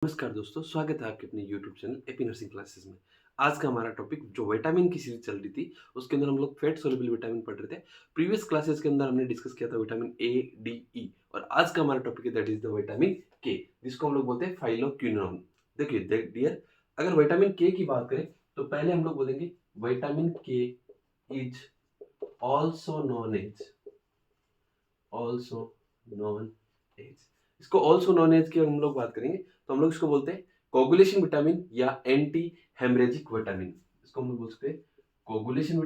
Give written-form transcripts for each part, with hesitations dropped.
नमस्कार दोस्तों, स्वागत है आपके अपने YouTube channel AP nursing classes में। आज का हमारा टॉपिक जो विटामिन की सीरीज चल रही थी, उसके अंदर हम लोग फैट सोल्युबल विटामिन पढ़ रहे थे। प्रीवियस क्लासेस के अंदर हमने डिस्कस किया था विटामिन ए, डी, ई और आज का हमारा टॉपिक है दैट इज द विटामिन के, जिसको हम लोग बोलते हैं फाइलोक्विनोन। देखिए डियर, अगर विटामिन के की बात करें तो पहले हम लोग बोलेंगे विटामिन के इज ऑल्सो नॉन एज इसको ऑल्सो नॉन एज की हम लोग बात करेंगे तो हम लोग इसको बोलते हैं कोगुलेशन विटामिन या एंटी हेमरेजिक विटामिन। इसको हम लोग बोल सकते हैं कोगुलेशन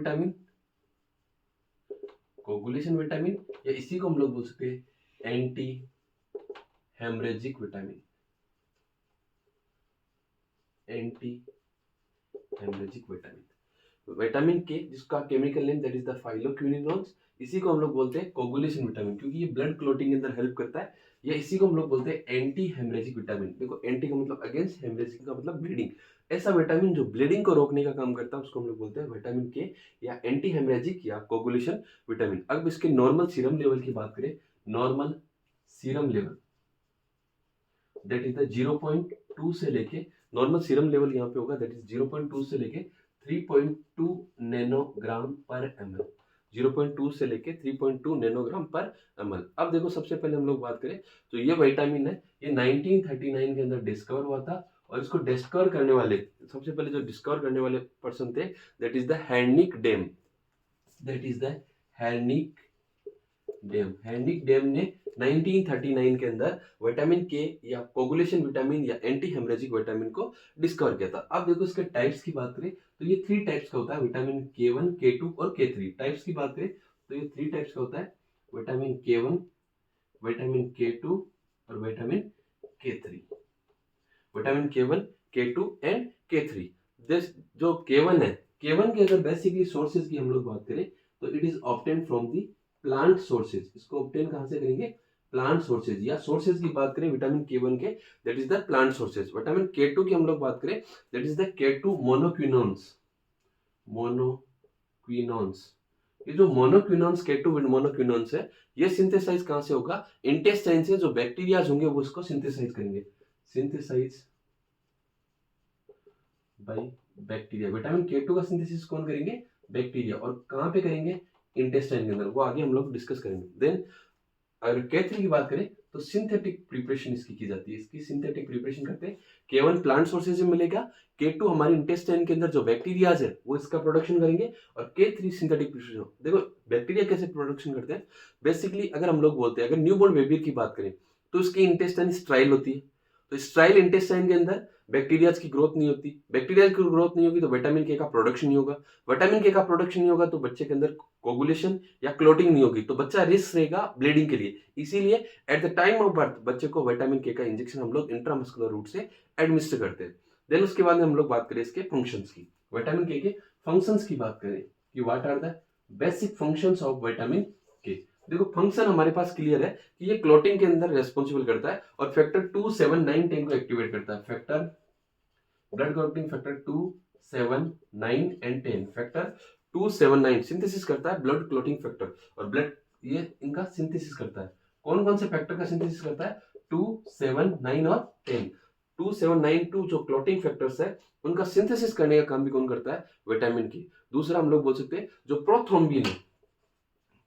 विटामिन या इसी को हम लोग बोल सकते हैं anti haemorrhagic vitamin. Vitamin K जिसका chemical name that is the phylloquinones, इसी को हम लोग बोलते हैं कोगुलेशन विटामिन क्योंकि ये ब्लड क्लोटिंग के अंदर हेल्प करता है, या इसी को हम लोग बोलते हैं एंटी हेमरेजिक विटामिन। देखो एंटी का मतलब अगेंस्ट, हेमरेजिक का मतलब ब्लीडिंग। ऐसा विटामिन जो ब्लीडिंग को रोकने का काम करता है उसको हम लोग बोलते हैं विटामिन के या एंटी हेमरेजिक या कोगुलेशन विटामिन। अब इसके नॉर्मल सीरम लेवल की बात करें, normal serum level that is the 0.2 से लेके, नॉर्मल सीरम लेवल यहाँ पे होगा दैट इज 0.2 से लेके 3.2 नैनोग्राम पर एमएल। 0.2 से लेके 3.2 नैनोग्राम पर एमएल। अब देखो सबसे पहले हम लोग बात करें तो ये विटामिन है, ये 1939 के अंदर डिस्कवर हुआ था और इसको डिस्कवर करने वाले, सबसे पहले जो डिस्कवर करने वाले पर्सन थे that is the Henrik Dam ने 1939 के अंदर विटामिन के या कोगुलेशन विटामिन या एंटी हेमरेजिक विटामिन को डिस्कवर किया था। अब देखो इसके टाइप्स की बात करें तो ये 3 टाइप्स का होता है, विटामिन K1, K2 और K3। टाइप्स की बात करें तो ये 3 टाइप्स का होता है, विटामिन K1, विटामिन K2 और vitamin K3। Vitamin K1, K2 and K3। जो K1 है, K1 के अगर बेसिकली सोर्सेज की हम लोग बात करें तो it is obtain from the plant sources. इसको ऑब्टेन कहां से करेंगे, प्लांट सोर्सेज, या सोर्सेज की बात करें विटामिन K1 के that is the plant sources. Vitamin K2 की हम लोग बात करें दैट इज द K2 मोनोक्विनोन्स। ये जो मोनोक्विनोन्स, K2 मोनोक्विनोन्स है, ये सिंथेसाइज कहां से होगा, इंटेस्टाइन से। जो बैक्टीरियाज होंगे वो इसको सिंथेसाइज करेंगे, synthesise by bacteria. Vitamin K2 का सिंथेसिस कौन करेंगे, बैक्टीरिया। और कहां पे करेंगे, इंटेस्टाइन के अंदर, वो आगे हम लोग डिस्कस करेंगे। देन अगर K3 की बात करें तो सिंथेटिक प्रिपरेशन इसकी की जाती है। इसकी सिंथेटिक प्रिपरेशन करते हैं, K1 प्लांट सोर्सेज से मिलेगा, K2 हमारे इंटेस्टाइन के अंदर जो बैक्टीरियाज है वो इसका प्रोडक्शन करेंगे, और K3 सिंथेटिक प्रिपरेशन। देखो बैक्टीरिया कैसे प्रोडक्शन करते हैं, बेसिकली अगर हम लोग बोलते हैं, अगर न्यूबॉर्न बेबी की बात करें तो उसकी इंटेस्टाइन स्ट्राइल होती है, तो स्ट्राइल इंटेस्टाइन के अंदर बैक्टीरियाज की ग्रोथ नहीं होती। बैक्टीरिया की ग्रोथ नहीं होगी तो विटामिन के का प्रोडक्शन नहीं होगा। विटामिन के का प्रोडक्शन नहीं होगा तो बच्चे के अंदर कोगुलेशन या क्लोटिंग नहीं होगी, तो बच्चा रिस्क रहेगा ब्लीडिंग के लिए। इसीलिए at the time of birth बच्चे को विटामिन के का इंजेक्शन हम लोग इंट्रामस्कुलर रूट से एडमिनिस्टर करते हैं। देन उसके बाद हम लोग बात करें इसके फंक्शंस की। विटामिन के फंक्शंस की बात करें कि what are the basic functions of vitamin K. देखो फंक्शन हमारे पास क्लियर है कि ये क्लोटिंग के अंदर रेस्पॉन्सिबल करता है और फैक्टर 2, 7, 9, 10 को एक्टिवेट करता है। Factor blood clotting factor 2, 7, 9 and 10, factor 2, 7, 9 synthesis करता है ब्लड क्लोटिंग फैक्टर, और ब्लड ये इनका सिंथेसिस करता है। कौन कौन से फैक्टर का सिंथेसिस करता है, 2, 7, 9 और 10। 2, 7, 9, 2 जो क्लोटिंग फैक्टर्स है उनका सिंथेसिस करने का काम भी कौन करता है, विटामिन के। दूसरा हम लोग बोल सकते हैं जो प्रोथ्रोम्बिन है,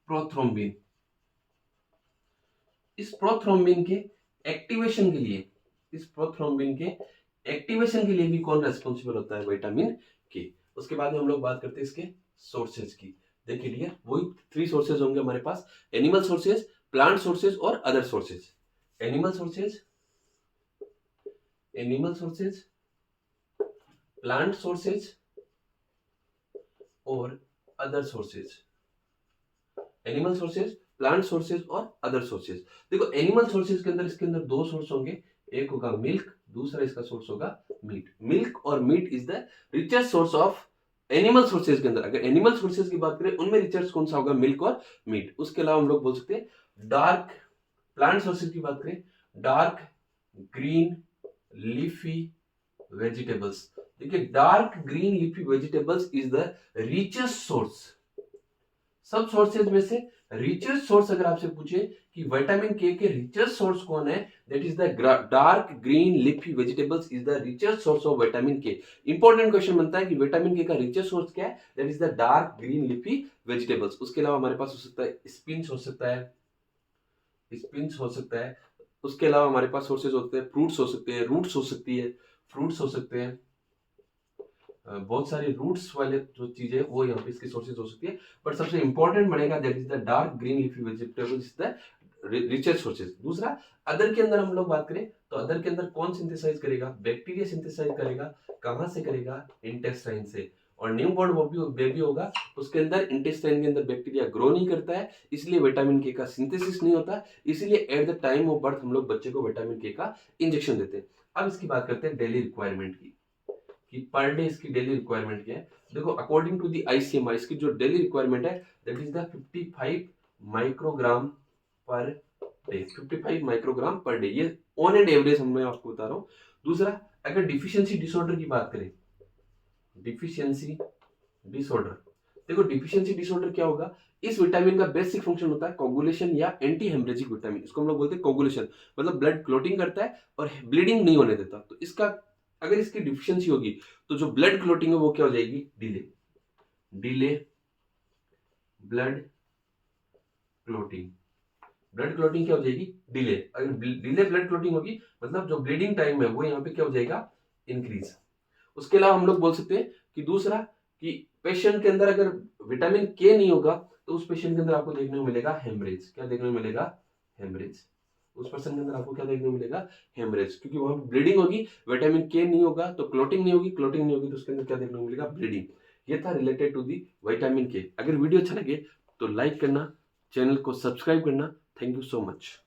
प्रोथ्रोम्बिन, इस प्रोथ्रोम्बिन के एक्टिवेशन के लिए, इस प्रोथ्रोम्बिन के एक्टिवेशन के लिए भी कौन रेस्पॉन्सिबल होता है, विटामिन के। उसके बाद में हम लोग बात करते हैं इसके सोर्सेज की। देखिए डियर, वही 3 सोर्सेज होंगे हमारे पास, एनिमल सोर्सेज, प्लांट सोर्सेज और other sources. Animal sources, plant sources और other sources. Animal sources, plant sources और अदर सोर्सेज। देखो एनिमल सोर्सेज के अंदर, इसके अंदर 2 सोर्स होंगे, एक होगा मिल्क, दूसरा इसका सोर्स होगा मीट। मिल्क और meat is the richest source of animal sources के अंदर। अगर एनिमल सोर्सेज की बात करें उनमें रिचेस्ट कौन सा होगा, मिल्क और मीट। उसके अलावा हम लोग बोल सकते हैं डार्क, प्लांट सोर्सेज की बात करें, डार्क ग्रीन लीफी वेजिटेबल्स। देखिए dark green leafy vegetables is the richest source, सब सोर्सेज में से रिचेस्ट सोर्स अगर आपसे पूछे कि विटामिन के रिचेस्ट सोर्स कौन है, that is the dark green leafy vegetables is the richest source of vitamin के। इंपॉर्टेंट क्वेश्चन बनता है कि विटामिन के का रिचेस्ट सोर्स क्या है, that is the dark green leafy vegetables. उसके अलावा हमारे पास हो सकता है स्पिनच हो सकता है, स्पिनच हो सकता है। उसके अलावा हमारे पास सोर्सेज होते हैं, फ्रूट्स हो सकते हैं, रूट्स हो सकती है, फ्रूट्स हो सकते हैं, बहुत सारे रूट्स वाले जो चीजें वो यहाँ पे इसके सोर्सेज हो सकती है। बट सबसे इंपॉर्टेंट बनेगा that is the dark green leafy vegetables is the richest sources. दूसरा, अदर के अंदर हम लोग बात करें तो अदर के अंदर कौन सिंथेसाइज करेगा, बैक्टीरिया सिंथेसाइज करेगा। कहां से करेगा, इंटेस्टाइन से। और न्यू बॉर्न बेबी होगा उसके अंदर इंटेस्टाइन के अंदर बैक्टीरिया ग्रो नहीं करता है, इसलिए विटामिन के का सिंथेसिस नहीं होता, इसलिए at the time of birth हम लोग बच्चे को विटामिन के का इंजेक्शन देते हैं। अब इसकी बात करते हैं डेली रिक्वायरमेंट की, कि पर डे इसकी डेली रिक्वायरमेंट क्या है। देखो अकॉर्डिंग टू दी आईसीएमआर इसकी जो डेली रिक्वायरमेंट है that is the 55 microgram per day, 55 microgram per day, ये ऑन एंड एवरेज मैं आपको बता रहा हूं। दूसरा, अगर डिफिशियंसी डिसऑर्डर की बात करें, डिफिशियंसी डिसऑर्डर, देखो डिफिशियंसी डिसऑर्डर क्या होगा, इस विटामिन का बेसिक फंक्शन होता है कोगुलेशन या एंटी हेमरेजिक विटामिन, इसको हम लोग बोलते हैं कोगुलेशन, मतलब ब्लड क्लोटिंग करता है और ब्लीडिंग नहीं होने देता। तो इसका अगर इसकी डिफिशियंसी होगी तो जो ब्लड क्लोटिंग है वो क्या हो जाएगी, delay, delay blood clotting, blood clotting क्या हो जाएगी, डिले। अगर डिले ब्लड क्लोटिंग होगी मतलब जो ब्लीडिंग टाइम है वो यहाँ पे क्या हो जाएगा, इंक्रीज। उसके अलावा हम लोग बोल सकते हैं कि दूसरा, कि पेशेंट के अंदर अगर विटामिन के नहीं होगा तो उस पेशेंट के अंदर आपको देखने को मिलेगा हेमरेज। क्या देखने को मिलेगा, हेमरेज। उस पर्सन के अंदर आपको क्या देखने को मिलेगा, हेमरेज, क्योंकि वहां ब्लीडिंग होगी, विटामिन के नहीं होगा तो क्लोटिंग नहीं होगी, क्लोटिंग नहीं होगी तो उसके अंदर क्या देखने को मिलेगा, ब्लीडिंग। ये था रिलेटेड टू दी विटामिन के। अगर वीडियो अच्छा लगे तो लाइक करना, चैनल को सब्सक्राइब करना। Thank you so much.